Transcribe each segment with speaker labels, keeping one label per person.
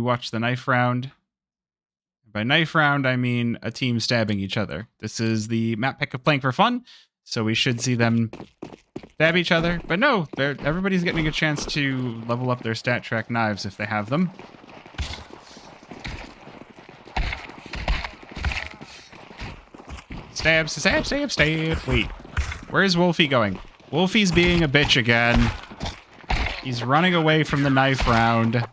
Speaker 1: to watch the knife round. By knife round, I mean a team stabbing each other. This is the map pick of Playing for Fun, so we should see them stab each other. But no, everybody's getting a chance to level up their stat track knives if they have them. Stab, stab, stab, stab. Wait, where's Wolfie going? Wolfie's being a bitch again. He's running away from the knife round. I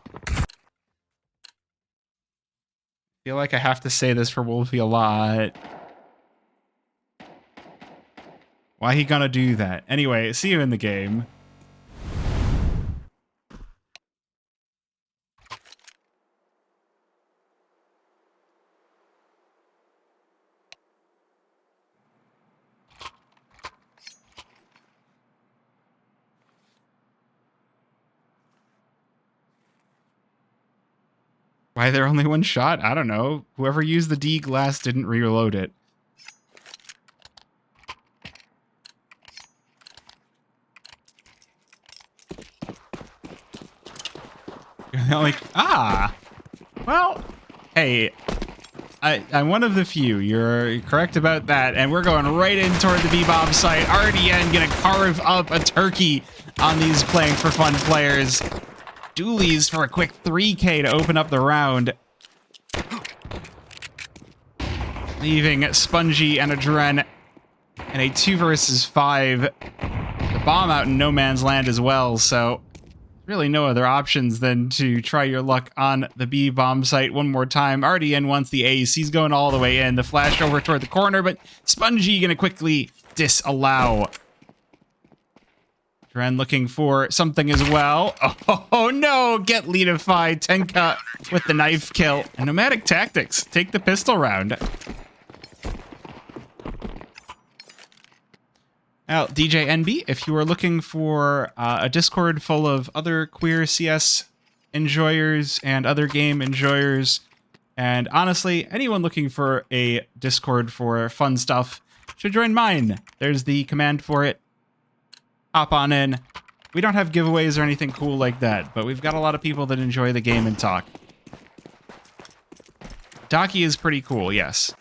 Speaker 1: feel like I have to say this for Wolfie a lot. Why he gonna do that? Anyway, see you in the game. Why they're only one shot? I don't know. Whoever used the D glass didn't reload it. Like, well, hey, I'm one of the few. You're correct about that. And we're going right in toward the B-bomb site. RDN gonna carve up a turkey on these Playing for Fun players. Doolies for a quick 3K to open up the round. Leaving Spongy and Adren in a 2 versus 5. The bomb out in no man's land as well, so really no other options than to try your luck on the B-bomb site one more time. RDN wants the ace. He's going all the way in. The flash over toward the corner, but Spongy gonna quickly disallow. Dren looking for something as well. Oh no! Get leadified. Tenka with the knife kill. And Nomadic Tactics take the pistol round. Now, DJ NB, if you are looking for a Discord full of other queer CS enjoyers and other game enjoyers, and honestly, anyone looking for a Discord for fun stuff should join mine. There's the command for it. Hop on in. We don't have giveaways or anything cool like that, but we've got a lot of people that enjoy the game and talk. Docky is pretty cool, yes.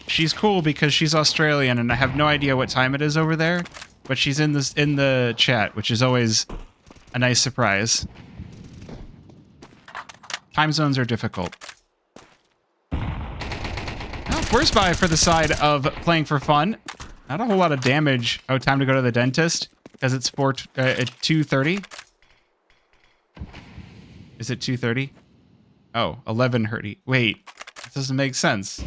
Speaker 1: She's cool because she's Australian, and I have no idea what time it is over there, but she's in the chat, which is always a nice surprise. Time zones are difficult. First buy for the side of Playing for Fun. Not a whole lot of damage. Oh, time to go to the dentist because it's 2:30. Is it 2:30? Oh, 11:30. Wait, that doesn't make sense.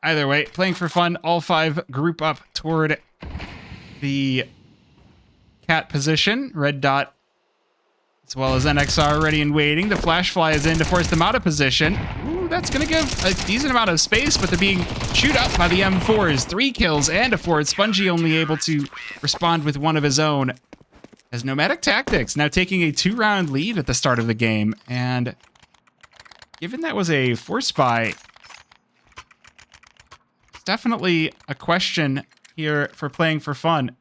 Speaker 1: Either way, Playing for Fun, all 5 group up toward the cat position. Red dot, as well as NXR ready and waiting. The flash fly is in to force them out of position. Ooh, that's going to give a decent amount of space, but they're being chewed up by the M4s. 3 kills and a 4th. Spongy only able to respond with 1 of his own. As Nomadic Tactics now taking a 2-round lead at the start of the game. And given that was a force buy, it's definitely a question here for Playing for Fun.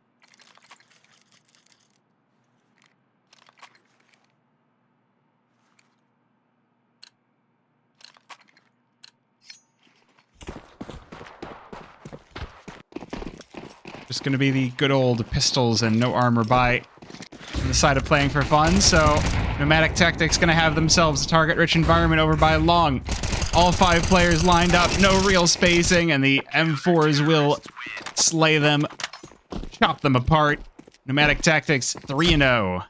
Speaker 1: Just going to be the good old pistols and no armor buy on the side of Playing for Fun. So Nomadic Tactics going to have themselves a target-rich environment over by long. All 5 players lined up, no real spacing, and the M4s will slay them, chop them apart. Nomadic Tactics 3-0.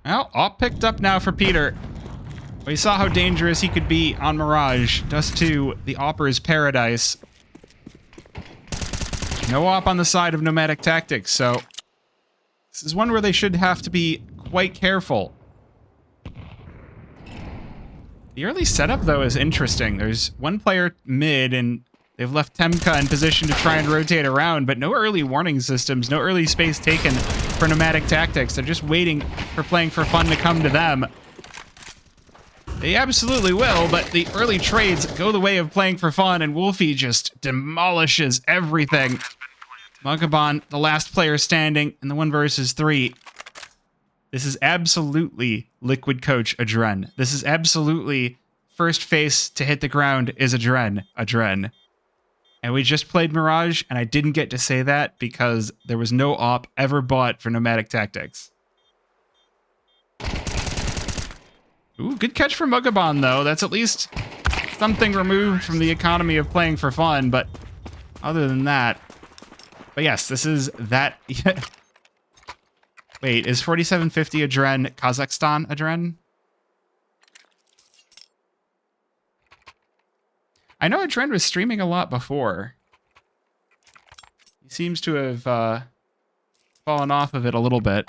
Speaker 1: Well, all picked up now for Peter. We saw how dangerous he could be on Mirage. Dust2, the Opera's paradise. No op on the side of Nomadic Tactics, so this is one where they should have to be quite careful. The early setup, though, is interesting. There's one player mid, and they've left Temka in position to try and rotate around, but no early warning systems, no early space taken for Nomadic Tactics. They're just waiting for Playing for Fun to come to them. They absolutely will, but the early trades go the way of Playing for Fun, and Wolfie just demolishes everything. Mugabon, the last player standing in the 1 versus 3. This is absolutely Liquid Coach Adren. This is absolutely first face to hit the ground is Adren. Adren. And we just played Mirage, and I didn't get to say that because there was no op ever bought for Nomadic Tactics. Ooh, good catch from Mugabon, though. That's at least something removed from the economy of Playing for Fun, but other than that... But yes, this is that... Wait, is 4750 Adren Kazakhstan Adren? I know Adren was streaming a lot before. He seems to have fallen off of it a little bit.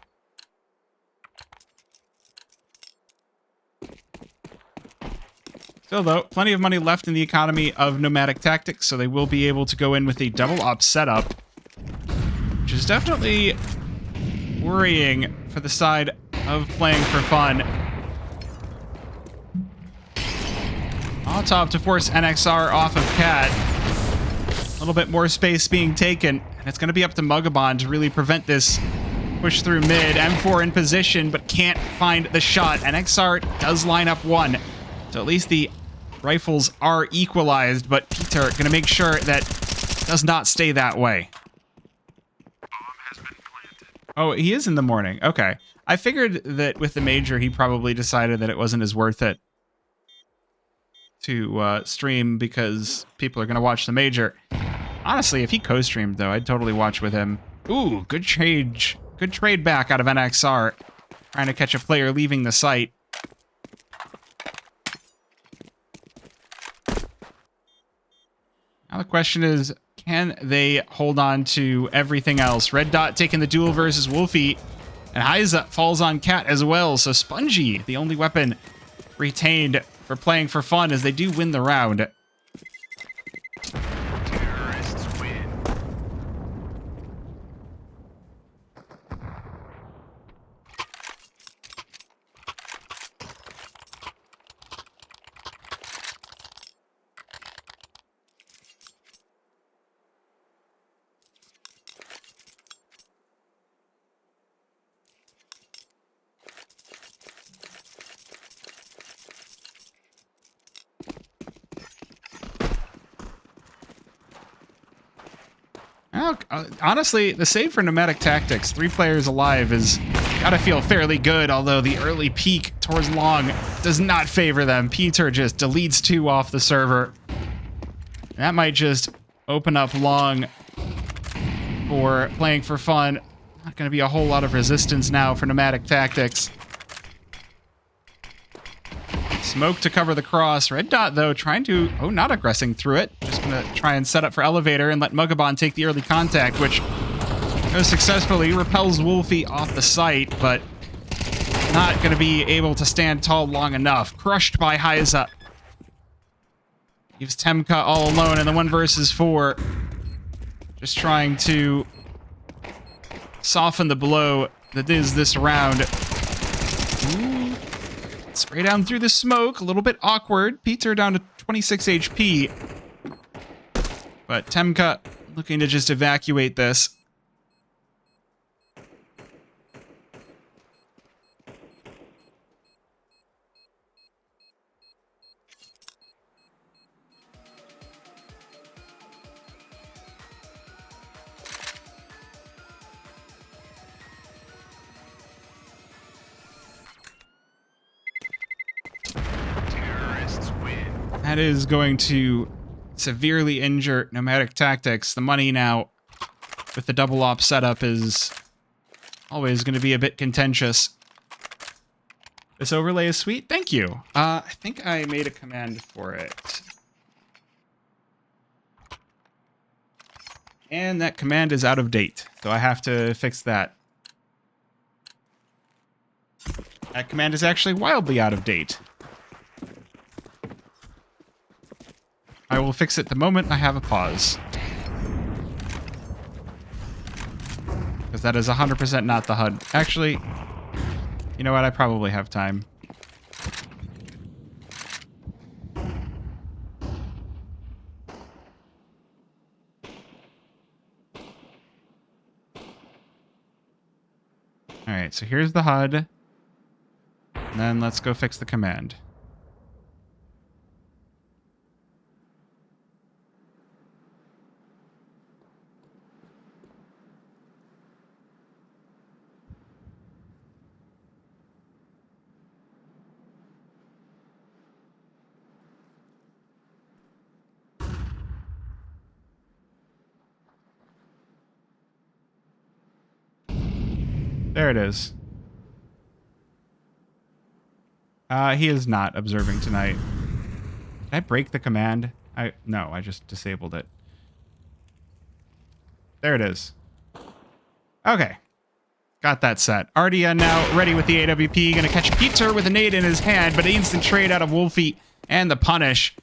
Speaker 1: Still, though, plenty of money left in the economy of Nomadic Tactics, so they will be able to go in with a double op setup, which is definitely worrying for the side of Playing for Fun. Molotov to force NXR off of Cat. A little bit more space being taken, and it's going to be up to Mugabon to really prevent this push through mid. M4 in position, but can't find the shot. NXR does line up one, so at least the rifles are equalized, but Peter going to make sure that does not stay that way. Oh, he is in the morning. Okay. I figured that with the major, he probably decided that it wasn't as worth it to stream because people are going to watch the major. Honestly, if he co-streamed, though, I'd totally watch with him. Ooh, good trade. Good trade back out of NXR. Trying to catch a player leaving the site. Now the question is, can they hold on to everything else? Red Dot taking the duel versus Wolfie. And Heiza falls on Cat as well. So Spongy, the only weapon retained for Playing for Fun, as they do win the round.
Speaker 2: Terrorists win.
Speaker 1: Well, honestly, the save for Nomadic Tactics, 3 players alive, is gotta feel fairly good, although the early peek towards Long does not favor them. Peter just deletes 2 off the server. That might just open up Long for Playing for Fun. Not gonna be a whole lot of resistance now for Nomadic Tactics. Smoke to cover the cross. Red Dot, though, trying to... Oh, not aggressing through it. Just going to try and set up for elevator and let Mugabon take the early contact, which goes successfully. Repels Wolfie off the site, but not going to be able to stand tall long enough. Crushed by Heiza. Leaves Temka all alone in the 1 versus 4. Just trying to soften the blow that is this round. Ooh. Spray down through the smoke, a little bit awkward. Peter down to 26 HP. But Temka looking to just evacuate this. That is going to severely injure Nomadic Tactics. The money now with the double op setup is always going to be a bit contentious. This overlay is sweet. Thank you. I think I made a command for it. And that command is out of date, so I have to fix that. That command is actually wildly out of date. I will fix it the moment I have a pause. Because that is 100% not the HUD. Actually, you know what? I probably have time. Alright, so here's the HUD. And then let's go fix the command. There it is. He is not observing tonight. Did I break the command? No, I just disabled it. There it is. Okay. Got that set. Ardia now ready with the AWP. Gonna catch Peter with a nade in his hand, but an instant trade out of Wolfie and the punish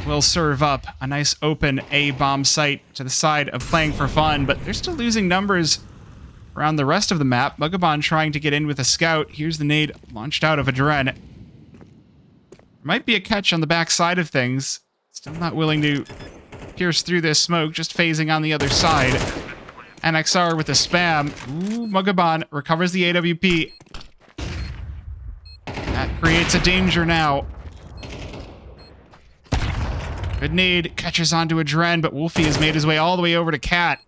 Speaker 1: will serve up a nice open A-bomb site to the side of Playing for Fun, but they're still losing numbers around the rest of the map. Mugabon trying to get in with a scout. Here's the nade launched out of Adren. Might be a catch on the back side of things. Still not willing to pierce through this smoke, just phasing on the other side. NXR with a spam. Ooh, Mugabon recovers the AWP. That creates a danger now. Good nade catches onto Adren, but Wolfie has made his way all the way over to Cat.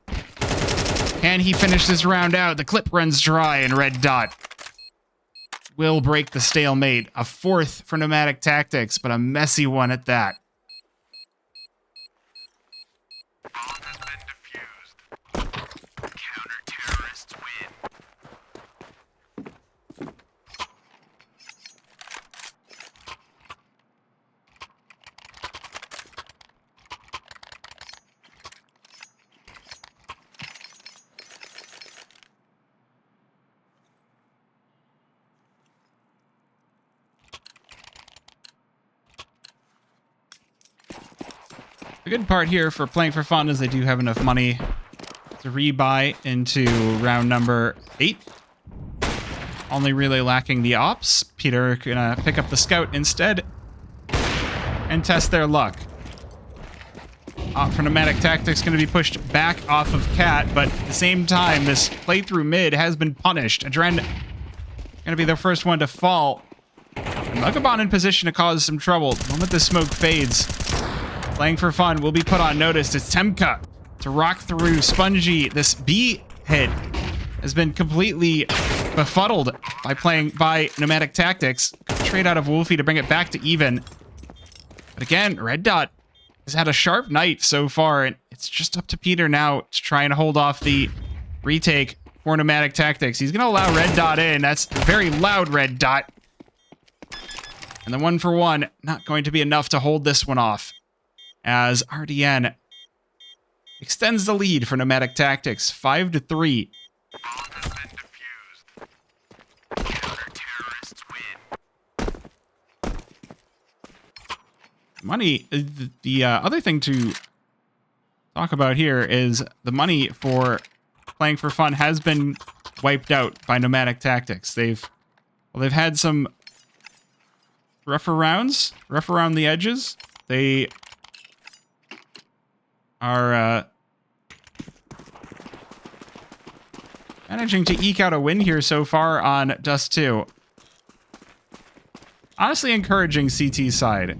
Speaker 1: Can he finish this round out? The clip runs dry, and Red Dot will break the stalemate. A fourth for Nomadic Tactics, but a messy one at that.
Speaker 2: Bomb has been defused. Counter-terrorists win.
Speaker 1: The good part here for Playing for Fun is they do have enough money to rebuy into round number 8. Only really lacking the ops. Peter gonna pick up the scout instead and test their luck. Op for Nomadic Tactics gonna be pushed back off of Cat, but at the same time, this playthrough mid has been punished. Adren gonna be the first one to fall. And Mugabon in position to cause some trouble. The moment the smoke fades, Playing for Fun will be put on notice. It's Temka to rock through Spongy. This B hit has been completely befuddled by Nomadic Tactics. Trade out of Wolfie to bring it back to even. But again, Red Dot has had a sharp night so far, and it's just up to Peter now to try and hold off the retake for Nomadic Tactics. He's going to allow Red Dot in. That's a very loud Red Dot. And the 1-for-1 not going to be enough to hold this one off, as RDN extends the lead for Nomadic Tactics, 5-3.
Speaker 2: Bomb has been defused. Counter-terrorists win.
Speaker 1: Money, the other thing to talk about here is the money for Playing for Fun has been wiped out by Nomadic Tactics. They've had some rough around the edges. They are managing to eke out a win here so far on Dust2. Honestly encouraging CT's side.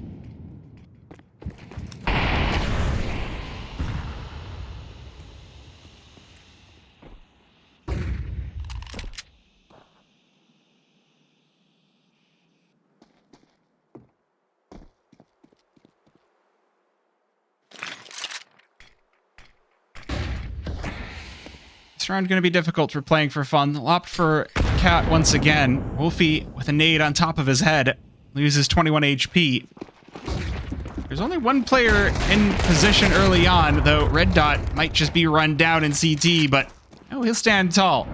Speaker 1: This round going to be difficult for Playing for Fun. They'll opt for Cat once again. Wolfie with a nade on top of his head loses 21 HP. There's only one player in position early on, though Red Dot might just be run down in CT, but oh, he'll stand tall.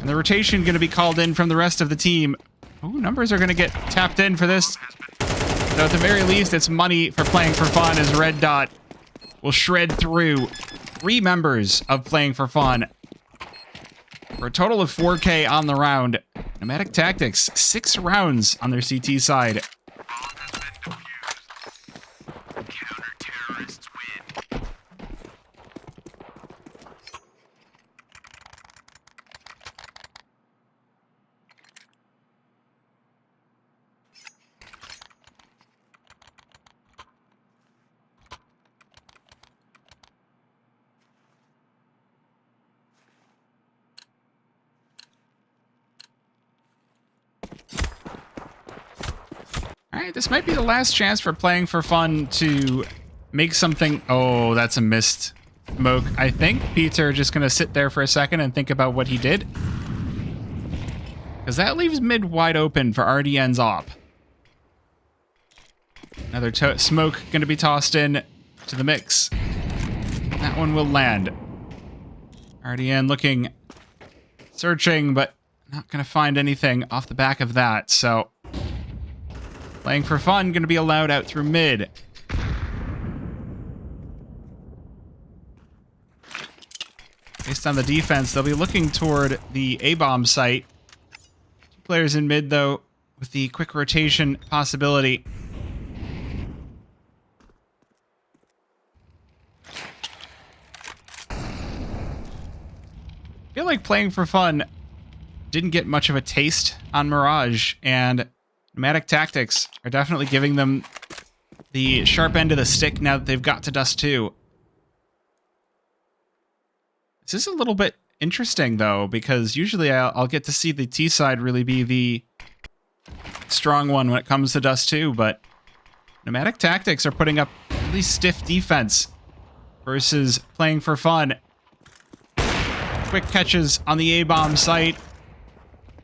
Speaker 1: And the rotation going to be called in from the rest of the team. Ooh, numbers are going to get tapped in for this. So at the very least, it's money for playing for fun as Red Dot will shred through 3 members of playing for fun. For a total of 4K on the round. Nomadic Tactics, 6 rounds on their CT side.
Speaker 2: Counter-terrorists win.
Speaker 1: Alright, this might be the last chance for playing for fun to make something... Oh, that's a missed smoke. I think Peter just going to sit there for a second and think about what he did. Because that leaves mid wide open for RDN's op. Another smoke going to be tossed in to the mix. That one will land. RDN looking, searching, but not going to find anything off the back of that, so... Playing for fun, going to be allowed out through mid. Based on the defense, they'll be looking toward the A-bomb site. 2 players in mid, though, with the quick rotation possibility. I feel like playing for fun didn't get much of a taste on Mirage, and Nomadic Tactics are definitely giving them the sharp end of the stick now that they've got to Dust2. This is a little bit interesting, though, because usually I'll get to see the T side really be the strong one when it comes to Dust2, but Nomadic Tactics are putting up really stiff defense versus playing for fun. Quick catches on the A-bomb site.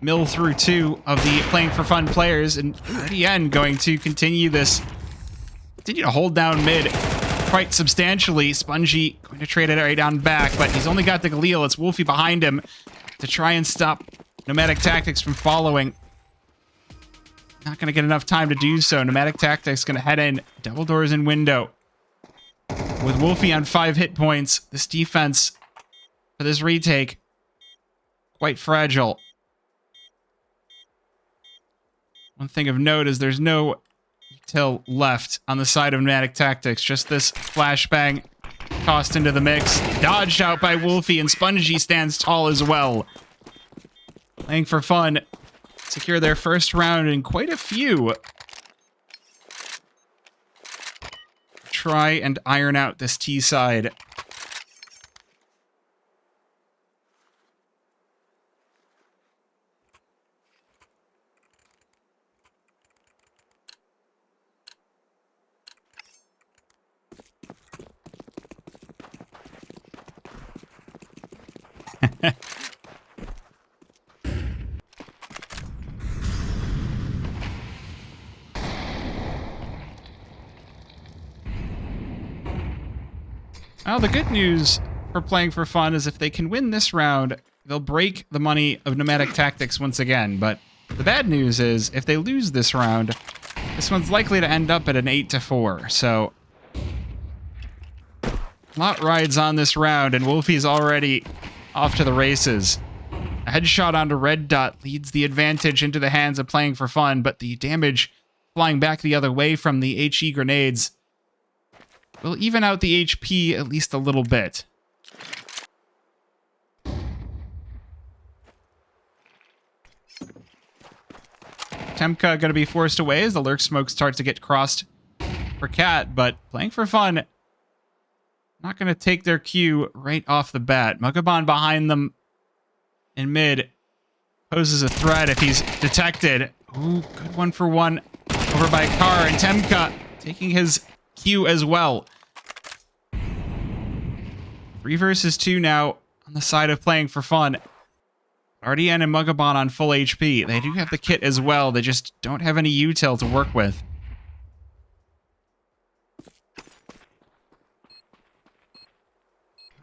Speaker 1: Mill through 2 of the playing for fun players, and RDN going to continue to hold down mid quite substantially. Spongy going to trade it right on back, but he's only got the Galil. It's Wolfie behind him to try and stop Nomadic Tactics from following. Not going to get enough time to do so. Nomadic Tactics going to head in, double doors and window. With Wolfie on 5 hit points, this defense for this retake, quite fragile. One thing of note is there's no till left on the side of Nomadic Tactics. Just this flashbang tossed into the mix. Dodged out by Wolfie, and Spongy stands tall as well. Playing for fun. Secure their first round in quite a few. Try and iron out this T side. Well, the good news for playing for fun is if they can win this round, they'll break the money of Nomadic Tactics once again. But the bad news is if they lose this round, this one's likely to end up at an 8-4. So a lot rides on this round, and Wolfie's already off to the races. A headshot onto Red Dot leads the advantage into the hands of playing for fun, but the damage flying back the other way from the HE grenades will even out the HP at least a little bit. Temka going to be forced away as the lurk smoke starts to get crossed for Cat, but playing for fun, not going to take their cue right off the bat. Mugabon behind them in mid poses a threat if he's detected. Ooh, good 1-for-1 over by Carr, and Temka taking his cue as well. 3 versus 2 now on the side of playing for fun. RDN and Mugabon on full HP. They do have the kit as well. They just don't have any util to work with.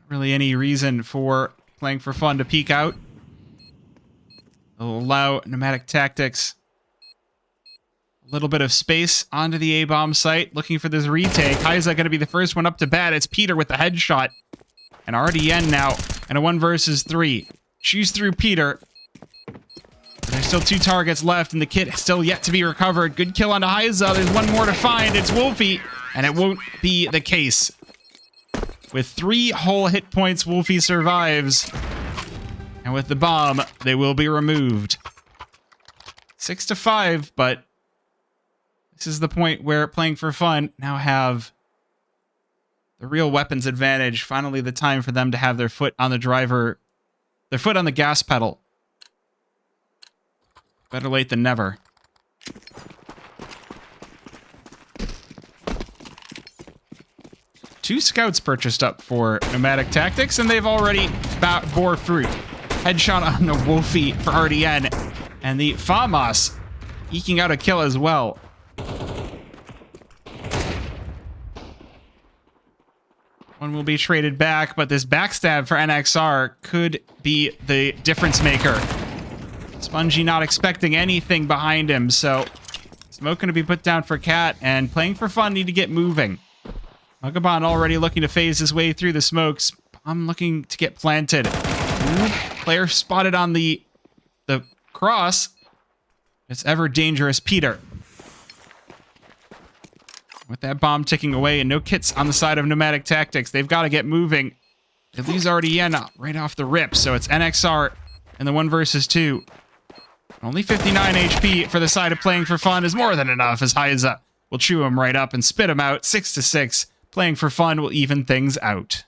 Speaker 1: really any reason for playing for fun to peek out. It'll allow Nomadic Tactics a little bit of space onto the A-bomb site, looking for this retake. Heiza going to be the first one up to bat. It's Peter with the headshot. And RDN now, and a 1 versus 3. Shoots through Peter. There's still 2 targets left, and the kit still yet to be recovered. Good kill onto Heiza. There's 1 more to find. It's Wolfie, and it won't be the case. With 3 whole hit points, Wolfie survives. And with the bomb, they will be removed. 6-5, but this is the point where playing for fun now have the real weapons advantage. Finally, the time for them to have their foot on the driver, their foot on the gas pedal. Better late than never. Two scouts purchased up for Nomadic Tactics, and they've already bore fruit. Headshot on the Wolfie for RDN, and the FAMAS eking out a kill as well. One will be traded back, but this backstab for NXR could be the difference maker. Spongy not expecting anything behind him, so smoke going to be put down for Cat, and playing for fun need to get moving. Mugabon already looking to phase his way through the smokes. I'm looking to get planted. Ooh, player spotted on the cross. It's ever dangerous Peter. With that bomb ticking away and no kits on the side of Nomadic Tactics, they've got to get moving. They lose RDN right off the rip, so it's NXR and the 1 versus 2. Only 59 HP for the side of playing for fun is more than enough, as Heiza will chew him right up and spit him out. 6-6. Playing for fun will even things out.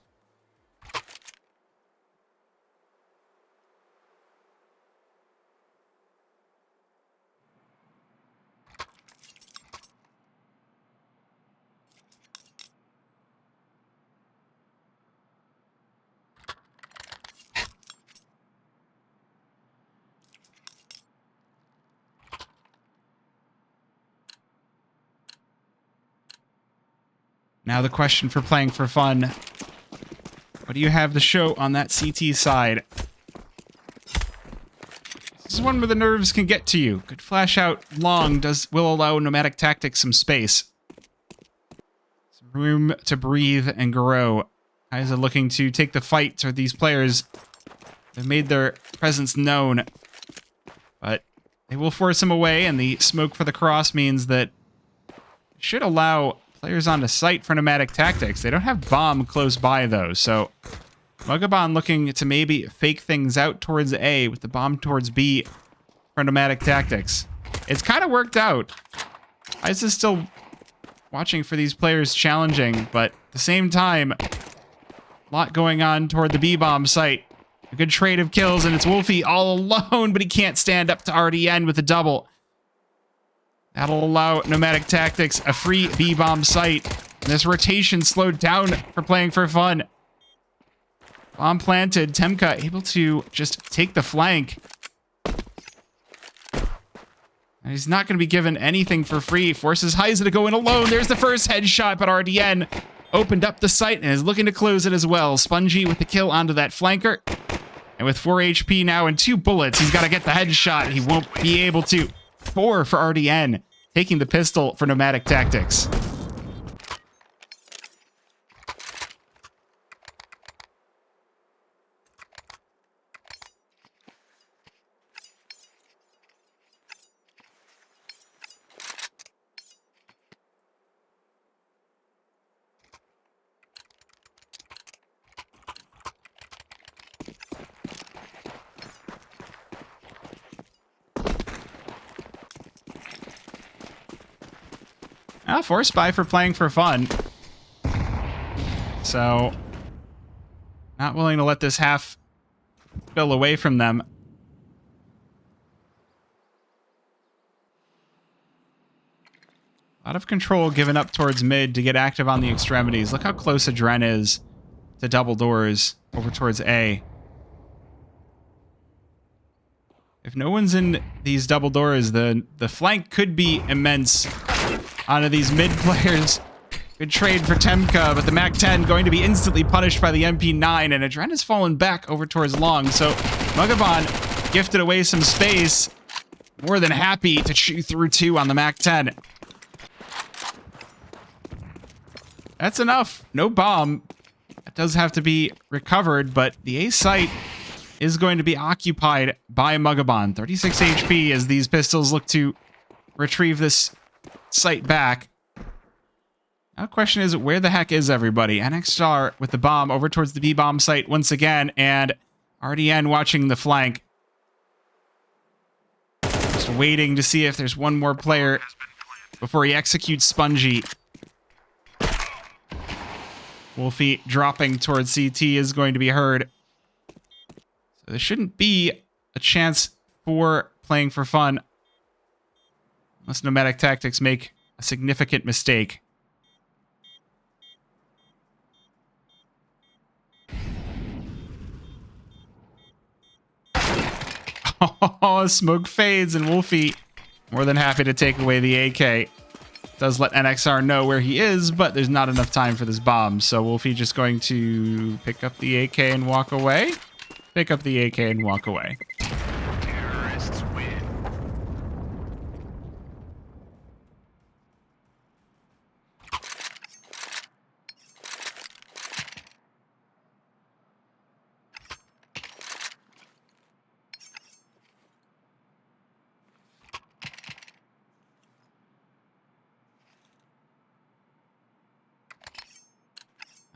Speaker 1: Now the question for playing for fun. What do you have to show on that CT side? This is one where the nerves can get to you. Good flash out long will allow Nomadic Tactics some space. Some room to breathe and grow. Heiza looking to take the fight to these players. They've made their presence known. But they will force him away, and the smoke for the cross means that it should allow players onto site for Nomadic Tactics. They don't have bomb close by, though, so Mugabon looking to maybe fake things out towards A with the bomb towards B for Nomadic Tactics. It's kind of worked out. Heiza's still watching for these players challenging, but at the same time, a lot going on toward the B-bomb site. A good trade of kills, and it's Wolfie all alone, but he can't stand up to RDN with a double. That'll allow Nomadic Tactics a free B-bomb site. And this rotation slowed down for playing for fun. Bomb planted, Temka able to just take the flank. And he's not going to be given anything for free. Forces Heiza to go in alone. There's the first headshot, but RDN opened up the site and is looking to close it as well. Spongy with the kill onto that flanker. And with 4 HP now and 2 bullets, he's got to get the headshot. He won't be able to. 4 for RDN, taking the pistol for Nomadic Tactics. Force buy for playing for fun. So, not willing to let this half spill away from them. A lot of control given up towards mid to get active on the extremities. Look how close Adren is to double doors over towards A. If no one's in these double doors, the flank could be immense onto these mid players. Good trade for Temka, but the MAC-10 going to be instantly punished by the MP9, and Adren has fallen back over towards long, so Mugabon gifted away some space. More than happy to chew through 2 on the MAC-10. That's enough. No bomb. That does have to be recovered, but the A site is going to be occupied by Mugabon. 36 HP as these pistols look to retrieve this site back. Now the question is, where the heck is everybody? NXR with the bomb over towards the B-bomb site once again, and RDN watching the flank. Just waiting to see if there's one more player before he executes Spongy. Wolfie dropping towards CT is going to be heard. So there shouldn't be a chance for playing for fun unless Nomadic Tactics make a significant mistake. Oh, smoke fades, and Wolfie more than happy to take away the AK. Does let NXR know where he is, but there's not enough time for this bomb. So Wolfie just going to pick up the AK and walk away. Pick up the AK and walk away.
Speaker 2: Terrorists win.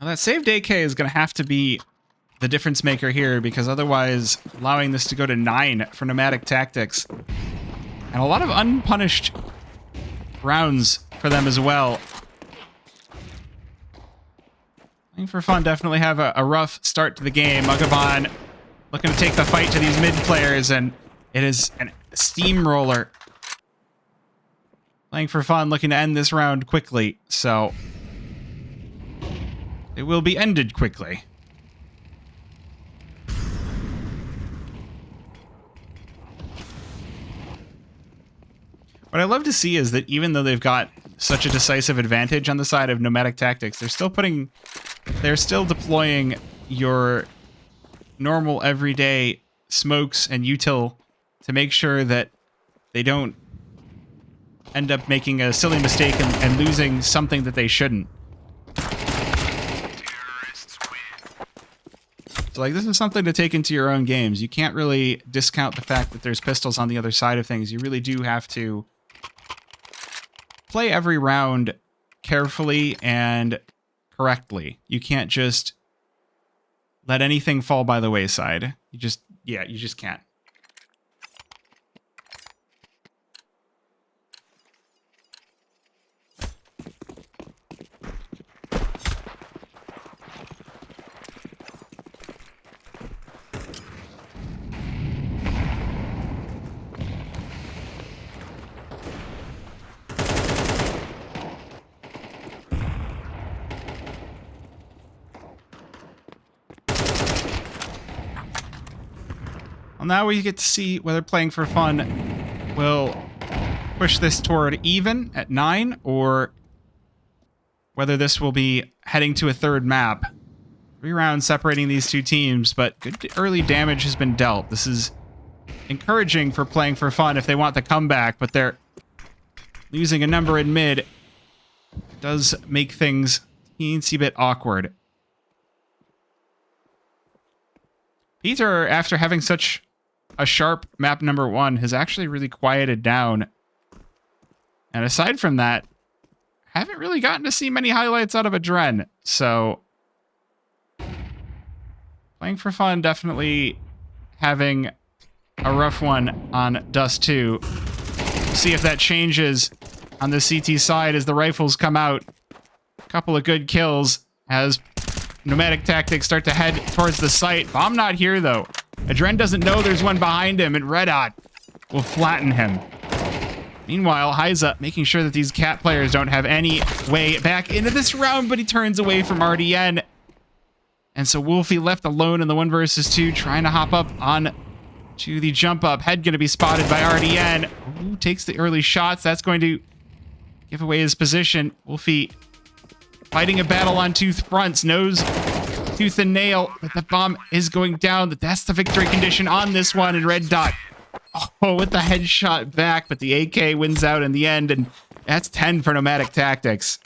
Speaker 1: Now that saved AK is going to have to be the difference maker here, because otherwise allowing this to go to 9 for Nomadic Tactics. And a lot of unpunished rounds for them as well. Playing for fun definitely have a rough start to the game. Mugabon looking to take the fight to these mid players, and it is a steamroller. Playing for fun looking to end this round quickly, so it will be ended quickly. What I love to see is that even though they've got such a decisive advantage on the side of Nomadic Tactics, they're still deploying your normal everyday smokes and util to make sure that they don't end up making a silly mistake and losing something that they shouldn't.
Speaker 2: Terrorists win.
Speaker 1: So, like, this is something to take into your own games. You can't really discount the fact that there's pistols on the other side of things. You really do have to play every round carefully and correctly. You can't just let anything fall by the wayside. You just can't. Well, now we get to see whether playing for fun will push this toward even at 9, or whether this will be heading to a third map. 3 rounds separating these two teams, but good early damage has been dealt. This is encouraging for playing for fun if they want the comeback, but they're losing a number in mid. It does make things a teensy bit awkward. Peter, after having such a sharp map number 1, has actually really quieted down. And aside from that, haven't really gotten to see many highlights out of Adren. So, playing for fun, definitely having a rough one on Dust2. See if that changes on the CT side as the rifles come out. A couple of good kills as Nomadic Tactics start to head towards the site. Bomb not here, though. Adren doesn't know there's one behind him, and Red Hot will flatten him. Meanwhile, Heiza making sure that these cat players don't have any way back into this round, but he turns away from RDN. And so Wolfie left alone in the 1 versus 2, trying to hop up on to the jump up. Head going to be spotted by RDN. Ooh, takes the early shots. That's going to give away his position. Wolfie fighting a battle on two fronts, knows tooth and nail that the bomb is going down, that that's the victory condition on this one, and Red Dot, oh, with the headshot back, but the AK wins out in the end, and that's 10 for Nomadic Tactics.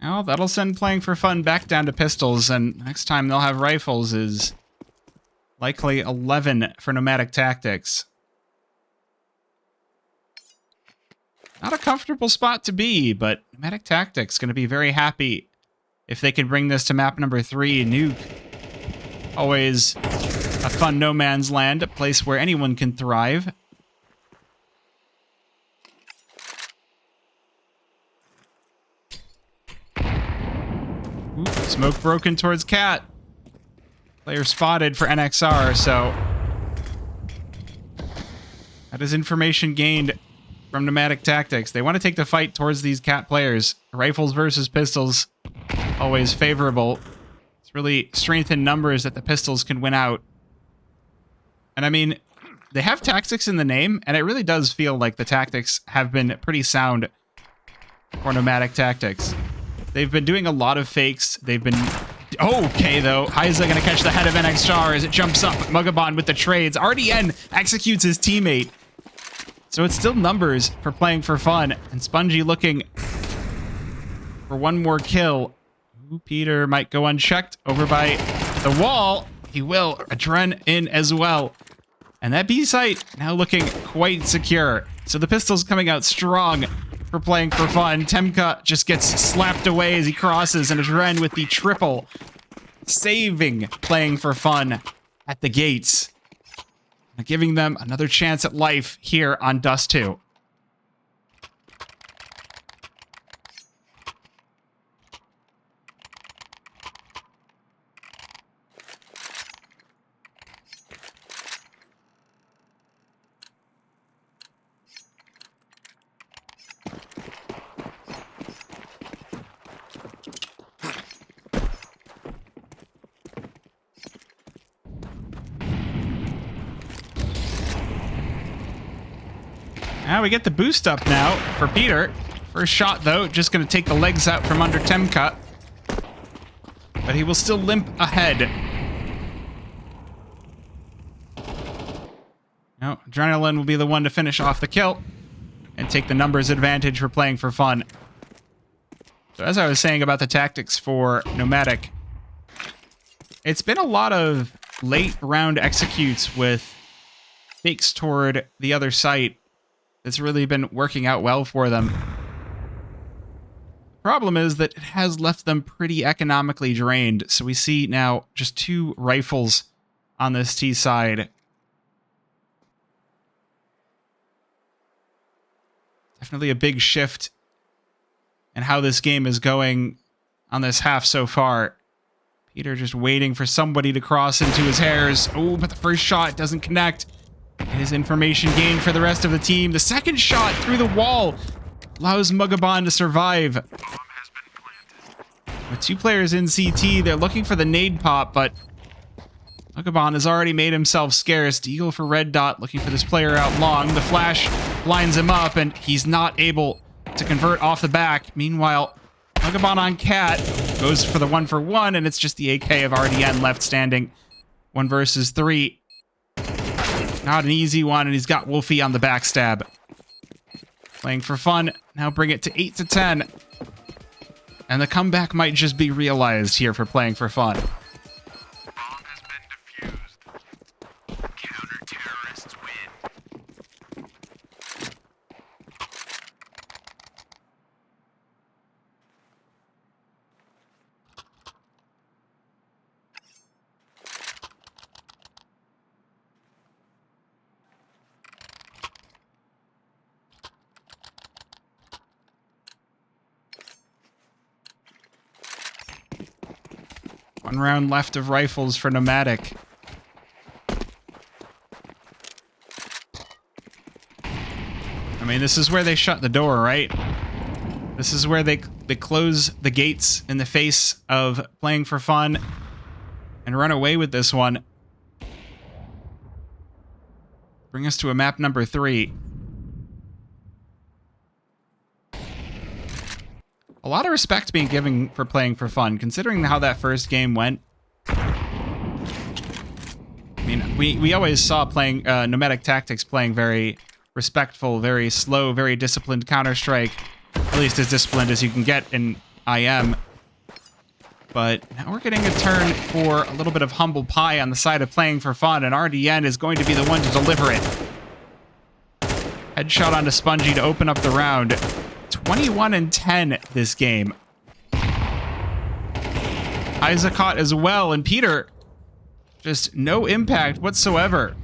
Speaker 1: Well, that'll send playing for fun back down to pistols, and next time they'll have rifles is likely 11 for Nomadic Tactics. Not a comfortable spot to be, but Nomadic Tactics going to be very happy if they can bring this to map number 3, Nuke. Always a fun no man's land, a place where anyone can thrive. Ooh, smoke broken towards Cat. Player spotted for NXR, so that is information gained from Nomadic Tactics. They want to take the fight towards these Cat players. Rifles versus pistols, always favorable. It's really strength in numbers that the pistols can win out. And I mean, they have tactics in the name, and it really does feel like the tactics have been pretty sound for Nomadic Tactics. They've been doing a lot of fakes. They've been... Okay, though. Heiza going to catch the head of NXR as it jumps up. Mugabon with the trades. RDN executes his teammate. So it's still numbers for playing for fun. And Spongy looking for one more kill. Ooh, Peter might go unchecked over by the wall. He will. Adren in as well. And that B site now looking quite secure. So the pistol's coming out strong for playing for fun. Temka just gets slapped away as he crosses, and Adren with the triple, saving playing for fun at the gates, giving them another chance at life here on Dust2. Now we get the boost up now for Peter. First shot, though, just going to take the legs out from under Temka. But he will still limp ahead. No, Adrenaline will be the one to finish off the kill and take the numbers advantage for playing for fun. So as I was saying about the tactics for Nomadic, it's been a lot of late round executes with fakes toward the other site. It's really been working out well for them. Problem is that it has left them pretty economically drained, so we see now just 2 rifles on this T side. Definitely a big shift in how this game is going on this half so far. Peter just waiting for somebody to cross into his hairs. Oh, but the first shot doesn't connect. It is information gained for the rest of the team. The second shot through the wall allows Mugabon to survive. With 2 players in CT, they're looking for the nade pop, but Mugabon has already made himself scarce. Eagle for Red Dot, looking for this player out long. The flash blinds him up, and he's not able to convert off the back. Meanwhile, Mugabon on Cat goes for the 1-for-1, and it's just the AK of RDN left standing. 1 versus 3. Not an easy one, and he's got Wolfie on the backstab. Playing for fun. Now bring it to 8-10. And the comeback might just be realized here for playing for fun.
Speaker 2: Bomb has been defused. Counter-terrorists win.
Speaker 1: 1 round left of rifles for Nomadic. I mean, this is where they shut the door, right? This is where they close the gates in the face of playing for fun and run away with this one. Bring us to a map number 3. A lot of respect being given for playing for fun, considering how that first game went. I mean, we always saw playing Nomadic Tactics playing very respectful, very slow, very disciplined Counter-Strike. At least as disciplined as you can get in IM. But now we're getting a turn for a little bit of humble pie on the side of playing for fun, and RDN is going to be the one to deliver it. Headshot onto Spongy to open up the round. 21-10 this game. Isaac caught as well, and Peter, just no impact whatsoever.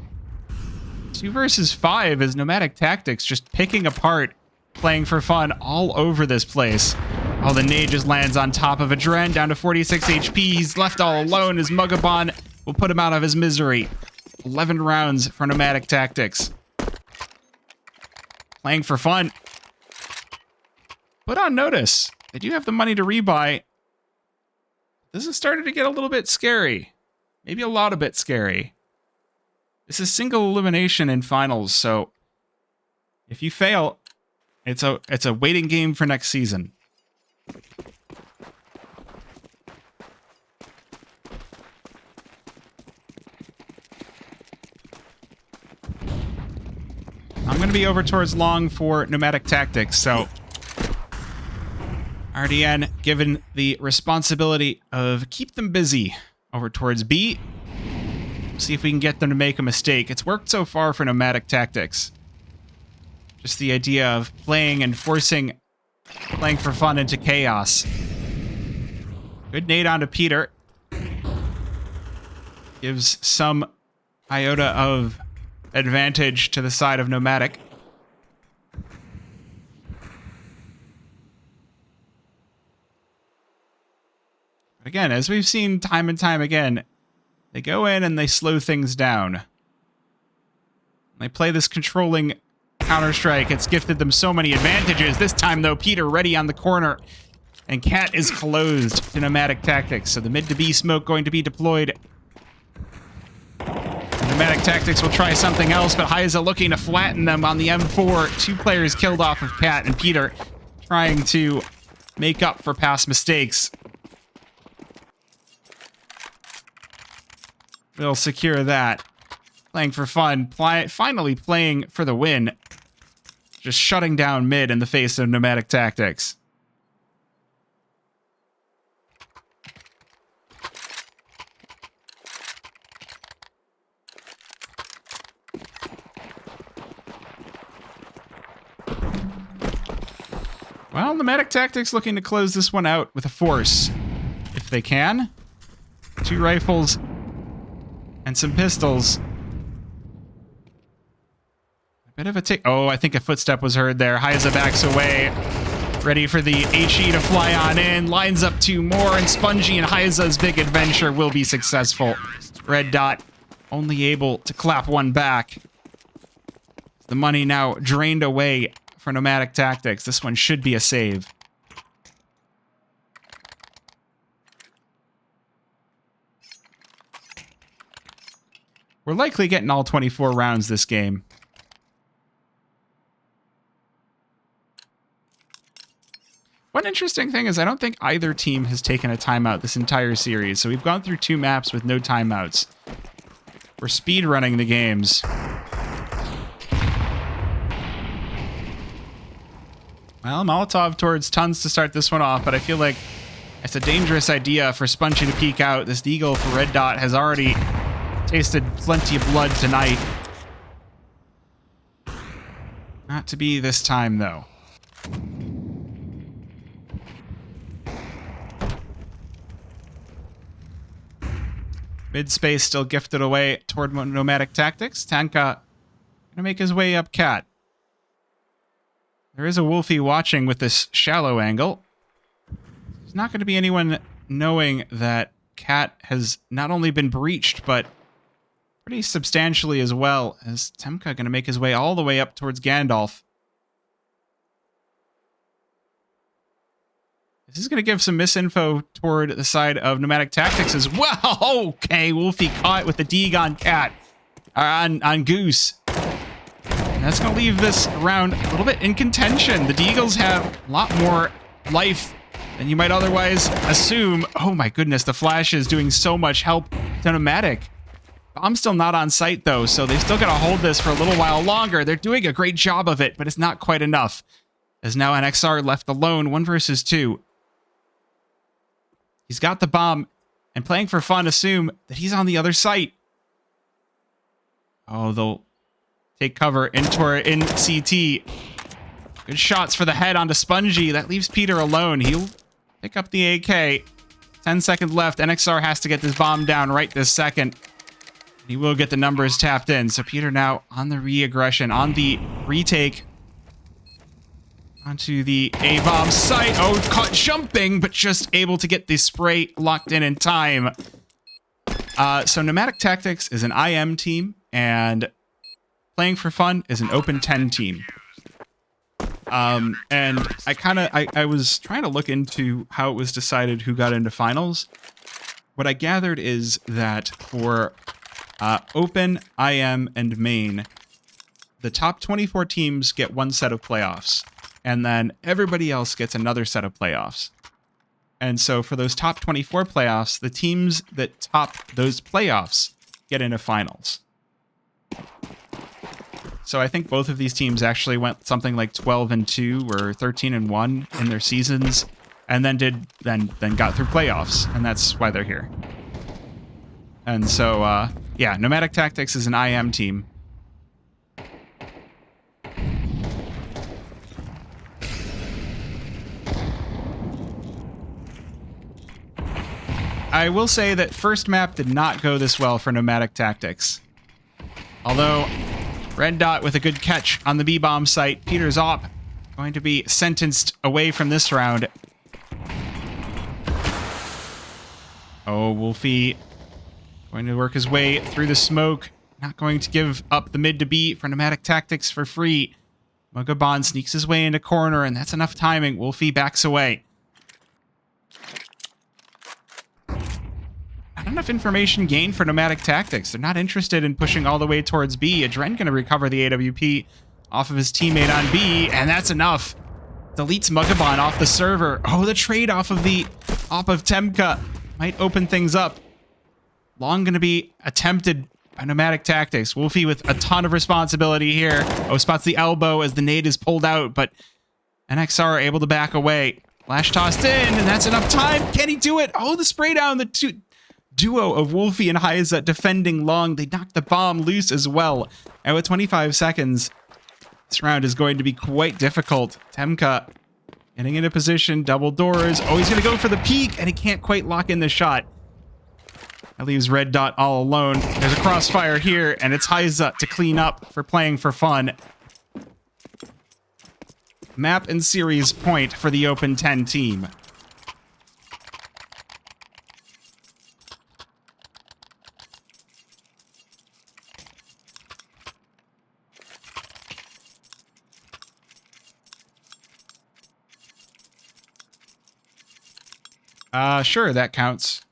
Speaker 1: 2 versus 5 is Nomadic Tactics just picking apart playing for fun all over this place. Oh, the nade just lands on top of Adren, down to 46 HP. He's left all alone. His Mugabon will put him out of his misery. 11 rounds for Nomadic Tactics. Playing for fun. Put on notice. They do have the money to rebuy. This has started to get a little bit scary. Maybe a lot a bit scary. This is single elimination in finals, so if you fail, it's a waiting game for next season. I'm going to be over towards long for Nomadic Tactics, so RDN given the responsibility of keep them busy over towards B. See if we can get them to make a mistake. It's worked so far for Nomadic Tactics. Just the idea of playing and forcing playing for fun into chaos. Good nade onto Peter. Gives some iota of advantage to the side of Nomadic. But again, as we've seen time and time again, they go in and they slow things down. They play this controlling Counter-Strike. It's gifted them so many advantages. This time, though, Peter ready on the corner. And Cat is closed to Nomadic Tactics. So the mid to B smoke going to be deployed. Nomadic Tactics will try something else, but Hyza looking to flatten them on the M4. 2 players killed off of Cat, and Peter trying to make up for past mistakes. We'll secure that. Playing for fun. Finally playing for the win. Just shutting down mid in the face of Nomadic Tactics. Well, Nomadic Tactics looking to close this one out with a force. If they can. 2 rifles and some pistols. A bit of a tick. Oh, I think a footstep was heard there. Hyza backs away. Ready for the HE to fly on in. Lines up 2 more, and Spongy and Hyza's big adventure will be successful. Red Dot only able to clap 1 back. The money now drained away for Nomadic Tactics. This one should be a save. We're likely getting all 24 rounds this game. One interesting thing is I don't think either team has taken a timeout this entire series, so we've gone through 2 maps with no timeouts. We're speed running the games. Well, Molotov towards Tons to start this one off, but I feel like it's a dangerous idea for Spongy to peek out. This Deagle for Red Dot has already tasted plenty of blood tonight. Not to be this time, though. Mid space still gifted away toward Nomadic Tactics. Tanka gonna make his way up Cat. There is a Wolfie watching with this shallow angle. There's not going to be anyone knowing that Cat has not only been breached, but pretty substantially as well, as Temka going to make his way all the way up towards Gandalf. This is going to give some misinfo toward the side of Nomadic Tactics as well. Okay, Wolfie caught with the Deeg on Cat, on Goose. And that's going to leave this round a little bit in contention. The Deagles have a lot more life than you might otherwise assume. Oh my goodness, the Flash is doing so much help to Nomadic. Bomb's still not on site though, so they still got to hold this for a little while longer. They're doing a great job of it, but it's not quite enough. As now NXR left alone, 1 versus 2. He's got the bomb, and playing for fun assume that he's on the other site. Oh, they'll take cover in CT. Good shots for the head onto Spongy. That leaves Peter alone. He'll pick up the AK. 10 seconds left. NXR has to get this bomb down right this second. He will get the numbers tapped in. So Peter now on the re-aggression, on the retake. Onto the A-bomb site. Oh, caught jumping, but just able to get the spray locked in time. So Nomadic Tactics is an IM team, and Playing for Fun is an Open 10 team. And I was trying to look into how it was decided who got into finals. What I gathered is that for Open, IM, and Main, the top 24 teams get one set of playoffs. And then everybody else gets another set of playoffs. And so for those top 24 playoffs, the teams that top those playoffs get into finals. So I think both of these teams actually went something like 12-2 or 13-1 in their seasons, and then got through playoffs, and that's why they're here. And so yeah, Nomadic Tactics is an IM team. I will say that first map did not go this well for Nomadic Tactics. Although, Red Dot with a good catch on the B-bomb site. Peter's op going to be sentenced away from this round. Oh, Wolfie going to work his way through the smoke. Not going to give up the mid to B for Nomadic Tactics for free. Mugabon sneaks his way into corner, and that's enough timing. Wolfie backs away. Not enough information gained for Nomadic Tactics. They're not interested in pushing all the way towards B. Adren going to recover the AWP off of his teammate on B, and that's enough. Deletes Mugabon off the server. Oh, the trade off of Temka might open things up. Long going to be attempted by Nomadic Tactics. Wolfie with a ton of responsibility here. Oh, spots the elbow as the nade is pulled out, but NXR are able to back away. Flash tossed in, and that's enough time. Can he do it? Oh, the spray down. The duo of Wolfie and Heiza defending long. They knocked the bomb loose as well. And with 25 seconds, this round is going to be quite difficult. Temka getting into position, double doors. Oh, he's going to go for the peek, and he can't quite lock in the shot. That leaves Red Dot all alone. There's a crossfire here, and it's Heiza to clean up for Playing for Fun. Map and series point for the Open 10 team. Sure, that counts.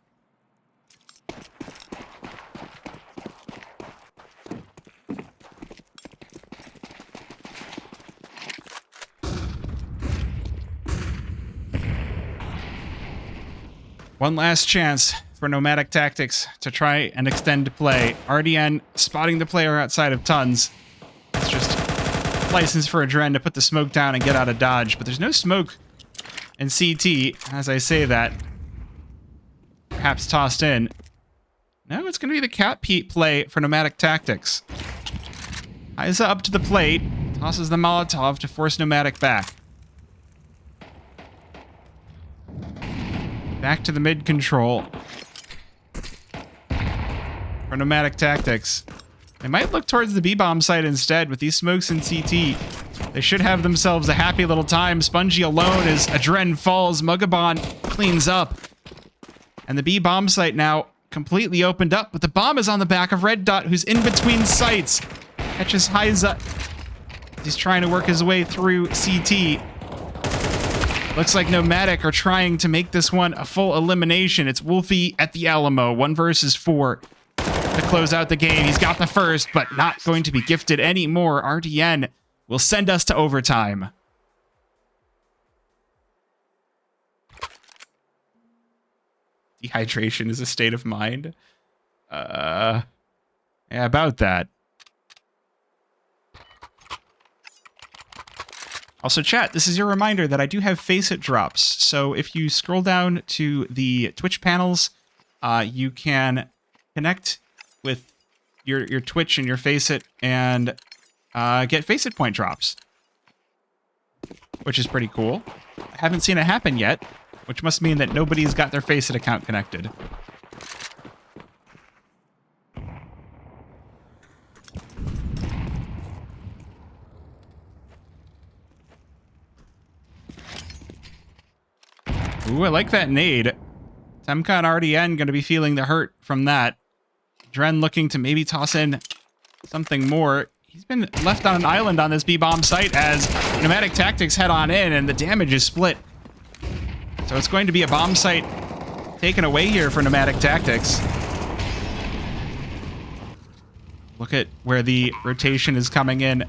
Speaker 1: One last chance for Nomadic Tactics to try and extend play. RDN spotting the player outside of Tons. It's just license for Adren to put the smoke down and get out of dodge, but there's no smoke in CT, as I say that. Perhaps tossed in. No, it's going to be the cat play for Nomadic Tactics. Heiza up to the plate, tosses the Molotov to force Nomadic back. Back to the mid control for Nomadic Tactics. They might look towards the B-bomb site instead with these smokes in CT. They should have themselves a happy little time. Spongy alone as Adren falls. Mugabon cleans up. And the B bomb site now completely opened up, but the bomb is on the back of Red Dot, who's in between sites. Catches Heiza. He's trying to work his way through CT. Looks like Nomadic are trying to make this one a full elimination. It's Wolfie at the Alamo, 1 versus 4 to close out the game. He's got the first, but not going to be gifted anymore. RDN will send us to overtime. Dehydration is a state of mind. Yeah, about that. Also, chat, this is your reminder that I do have Faceit drops. So if you scroll down to the Twitch panels, you can connect with your Twitch and your Faceit and get Faceit point drops, which is pretty cool. I haven't seen it happen yet, which must mean that nobody's got their Faceit account connected. Ooh, I like that nade. Temka and RDN going to be feeling the hurt from that. Dren looking to maybe toss in something more. He's been left on an island on this B-bomb site as Nomadic Tactics head on in, and the damage is split. So it's going to be a bomb site taken away here for Nomadic Tactics. Look at where the rotation is coming in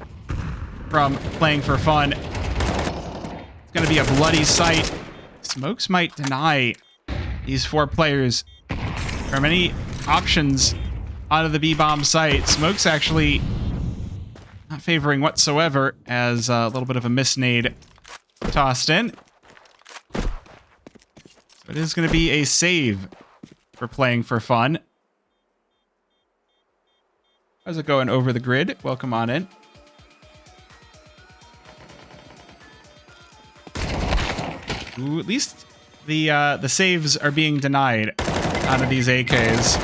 Speaker 1: from Playing for Fun. It's going to be a bloody site. Smokes might deny these 4 players from any options out of the B-bomb site. Smokes actually not favoring whatsoever, as a little bit of a misnade tossed in. So it is going to be a save for Playing for Fun. How's it going over the grid? Welcome on in. Ooh, at least the saves are being denied out of these AKs.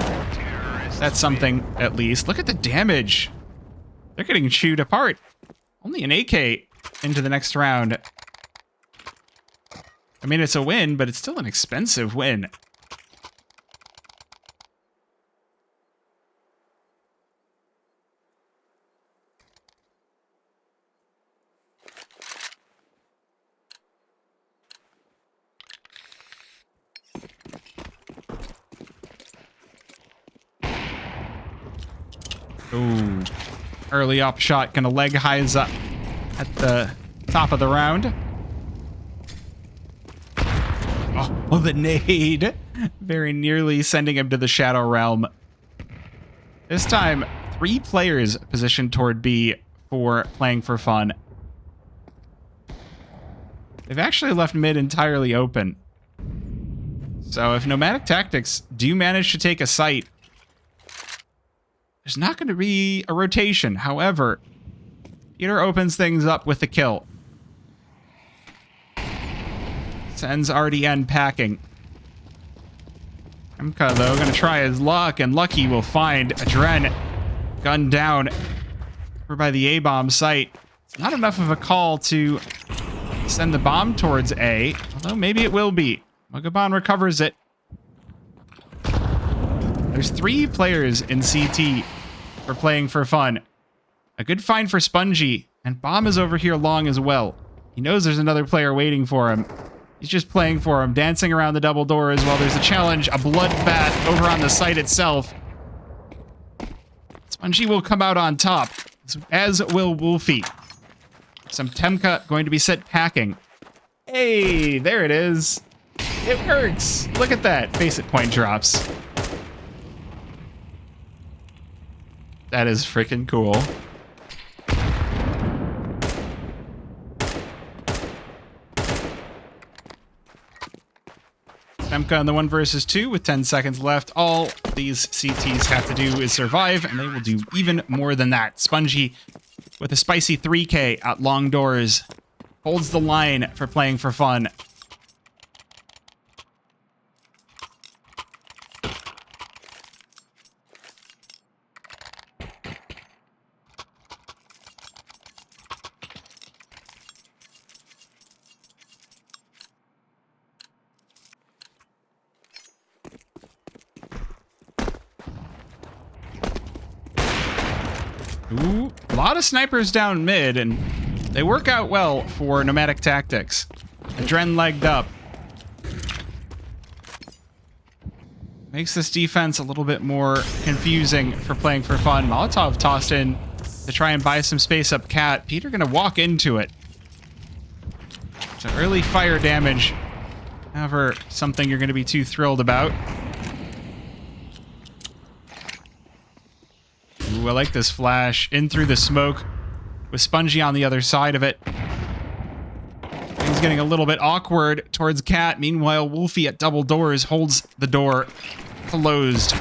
Speaker 1: That's something, at least. Look at the damage. They're getting chewed apart. Only an AK into the next round. I mean, it's a win, but it's still an expensive win. Ooh. Early up shot, gonna leg highs up at the top of the round. Oh, the nade. Very nearly sending him to the Shadow Realm. This time, 3 players positioned toward B for Playing for Fun. They've actually left mid entirely open. So if Nomadic Tactics do manage to take a site, there's not going to be a rotation. However, Peter opens things up with the kill. Sends RDN packing. Temka, though, going to try his luck, and Lucky will find a Dren gunned down over by the A-bomb site. It's not enough of a call to send the bomb towards A, although maybe it will be. Mugaban recovers it. There's 3 players in CT for Playing for Fun. A good find for Spongy, and Bomb is over here long as well. He knows there's another player waiting for him. He's just playing for him, dancing around the double doors while there's a challenge, a bloodbath over on the site itself. Spongy will come out on top, as will Wolfie. Some Temka going to be set packing. Hey, there it is. It works. Look at that. Faceit point drops. That is freaking cool. Temka on the 1 versus 2 with 10 seconds left. All these CTs have to do is survive, and they will do even more than that. Spongy with a spicy 3K at long doors holds the line for Playing for Fun. Ooh, a lot of snipers down mid, and they work out well for Nomadic Tactics. Adren legged up. Makes this defense a little bit more confusing for playing for fun. Molotov tossed in to try and buy some space up Cat. Peter gonna walk into it. So early fire damage. Never something you're gonna be too thrilled about. Ooh, I like this flash. In through the smoke with Spongy on the other side of it. Things getting a little bit awkward towards Cat. Meanwhile, Wolfie at double doors holds the door closed.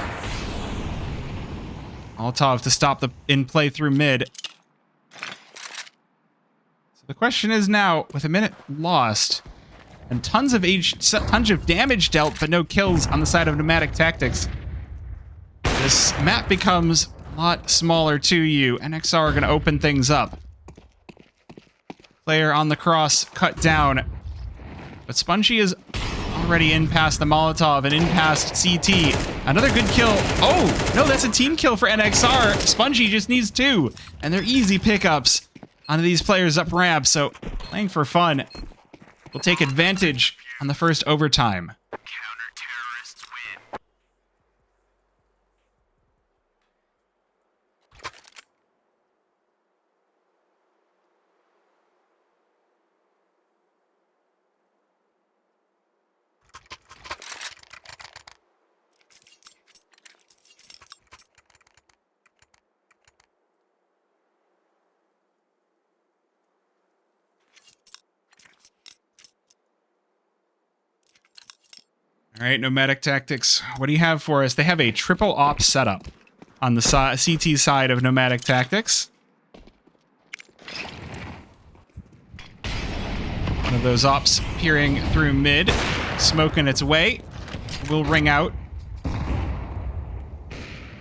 Speaker 1: Molotov to stop the in-play through mid. So the question is now, with a minute lost, and tons of damage dealt, but no kills on the side of Nomadic Tactics, this map becomes a lot smaller to you. NXR are going to open things up. Player on the cross cut down. But Spongy is already in past the Molotov and in past CT. Another good kill. Oh, no, that's a team kill for NXR. Spongy just needs 2. And they're easy pickups onto these players up ramp. So playing for fun will take advantage on the first overtime.
Speaker 2: Counter-terrorists win.
Speaker 1: All right, Nomadic Tactics, what do you have for us? They have a triple op setup on the CT side of Nomadic Tactics. One of those ops peering through mid, smoking its way. Will ring out.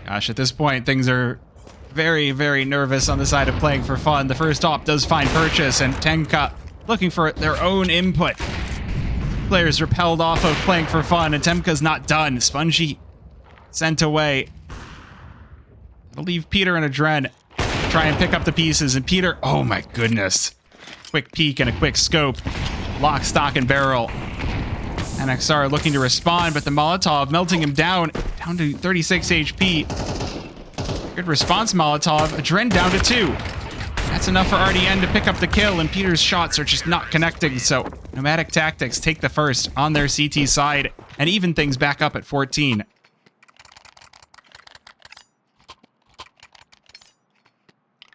Speaker 1: Gosh, at this point, things are very, very nervous on the side of playing for fun. The first op does find purchase, and Tenka looking for their own input. Players repelled off of playing for fun, and Temka's not done. Spongy sent away. I'll leave Peter and Adren try and pick up the pieces, and Peter, oh my goodness. Quick peek and a quick scope. Lock, stock, and barrel. NXR looking to respond, but the Molotov melting him down to 36 HP. Good response, Molotov. Adren down to 2. That's enough for RDN to pick up the kill, and Peter's shots are just not connecting, so Nomadic Tactics take the first on their CT side and even things back up at 14.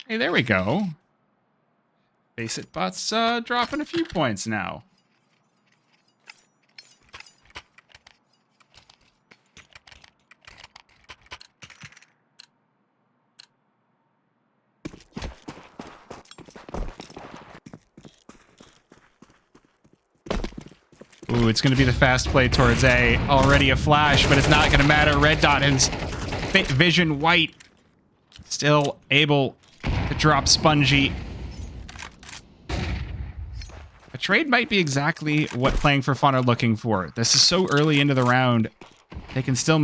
Speaker 1: Hey, there we go. Face it, Butts dropping a few points now. Ooh, it's going to be the fast play towards A. Already a flash, but it's not going to matter. Red Dot has vision white. Still able to drop Spongy. A trade might be exactly what playing for fun are looking for. This is so early into the round. They can still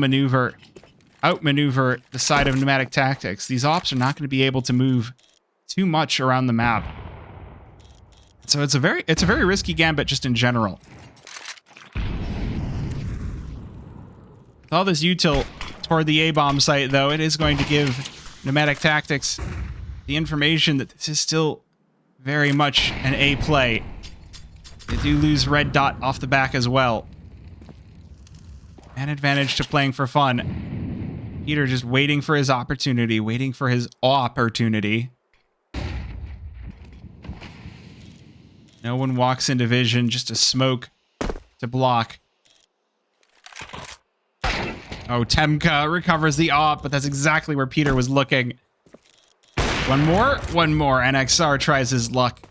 Speaker 1: outmaneuver the side of Nomadic Tactics. These ops are not going to be able to move too much around the map. So it's a very risky gambit just in general. With all this util toward the A-bomb site, though, it is going to give Nomadic Tactics the information that this is still very much an A play. They do lose Red Dot off the back as well. An advantage to playing for fun. Peter just waiting for his opportunity, waiting for his opportunity. No one walks into vision, just a smoke to block. Oh, Temka recovers the op, but that's exactly where Peter was looking. One more. NXR tries his luck.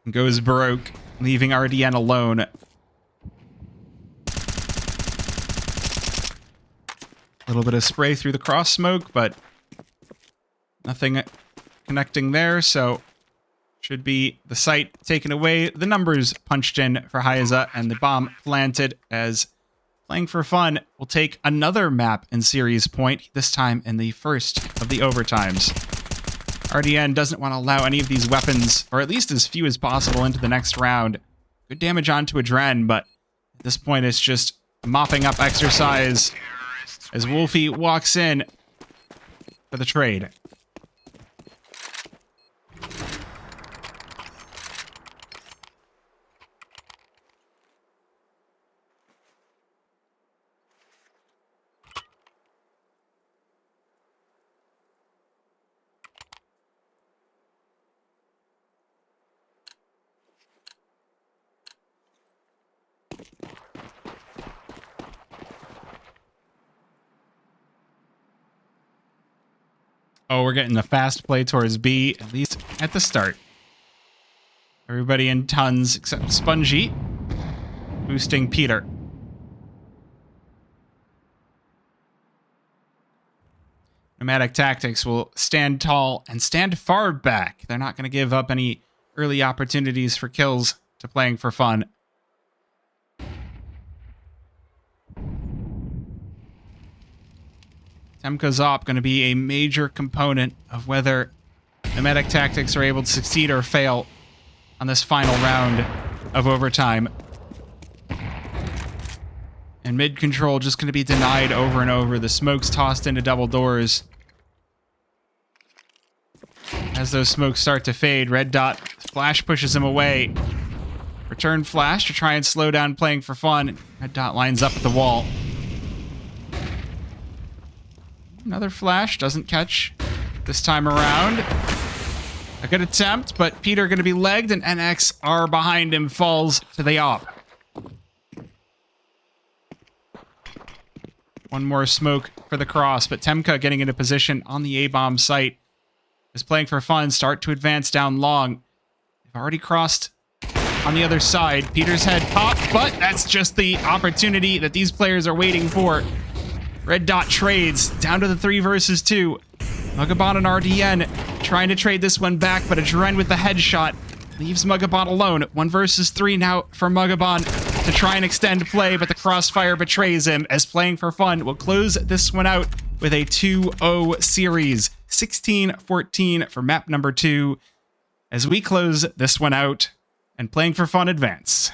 Speaker 1: Goes broke, leaving RDN alone. A little bit of spray through the cross smoke, but nothing connecting there, so should be the site taken away. The numbers punched in for Hyza, and the bomb planted as Playing for Fun will take another map and series point, this time in the first of the overtimes. RDN doesn't want to allow any of these weapons, or at least as few as possible, into the next round. Good damage onto Adren, but at this point it's just mopping up exercise as Wolfie walks in for the trade. Oh, we're getting the fast play towards B, at least at the start. Everybody in tons except Spongy, boosting Peter. Nomadic Tactics will stand tall and stand far back. They're not going to give up any early opportunities for kills to Playing for Fun. Temka's op going to be a major component of whether Nomadic Tactics are able to succeed or fail on this final round of overtime. And mid control just going to be denied over and over. The smoke's tossed into double doors. As those smokes start to fade, Red Dot flash pushes him away. Return flash to try and slow down Playing for Fun. Red Dot lines up at the wall. Another flash, doesn't catch this time around. A good attempt, but Peter going to be legged, and NXR behind him falls to the op. One more smoke for the cross, but Temka getting into position on the A-bomb site. Is Playing for Fun start to advance down long. They've already crossed on the other side. Peter's head popped, but that's just the opportunity that these players are waiting for. Red Dot trades down to the 3 versus 2. Mugabot and RDN trying to trade this one back, but Adren with the headshot leaves Mugabot alone. 1 versus 3 now for Mugabot to try and extend play, but the crossfire betrays him as Playing for Fun will close this one out with a 2-0 series. 16-14 for map number 2 as we close this one out and Playing for Fun advance.